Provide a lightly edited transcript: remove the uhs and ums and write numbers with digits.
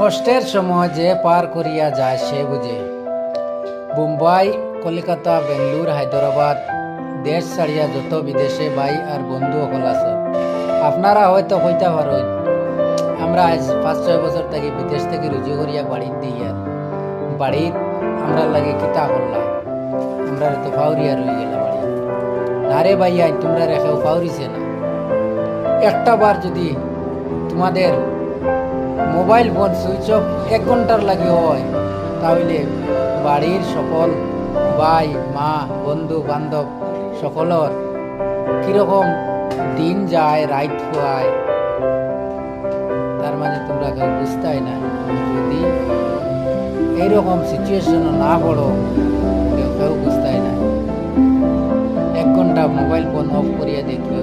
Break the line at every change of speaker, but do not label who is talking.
কষ্টের সময় যে পার করিয়া যায় সে বুঝে। মুম্বাই, কলিকাতা, বেঙ্গলোর, হায়দ্রাবাদ, দেশ ছাড়িয়া যত বিদেশে ভাই আর বন্ধু সকল আছে। আপনারা হয়তো কইতে পারেন আমরা আজ 5-6 বছর থেকে বিদেশ থেকে রুজু করিয়া বাড়ির দিই আর বাড়ির আমরা লাগে কিতা করলাম, আমরা তো ফাউরিয়া রয়ে গেল বাড়ি। না রে ভাইয়া, তোমরা রেখেও ফাউরিছে না। একটা বার যদি তোমাদের মোবাইল ফোন সুইচ অফ 1 ঘন্টার লাগে হয়, তাহলে বাড়ির সকল ভাই মা বন্ধু বান্ধব সকলের কিরকম দিন যায়, রাইট হয়, তার মানে তোমরা কেউ বুঝতেই না। যদি এইরকম সিচুয়েশন না পড়ো, কেউ বুঝতেই না। 1 ঘন্টা মোবাইল ফোন অফ করিয়া দেখিও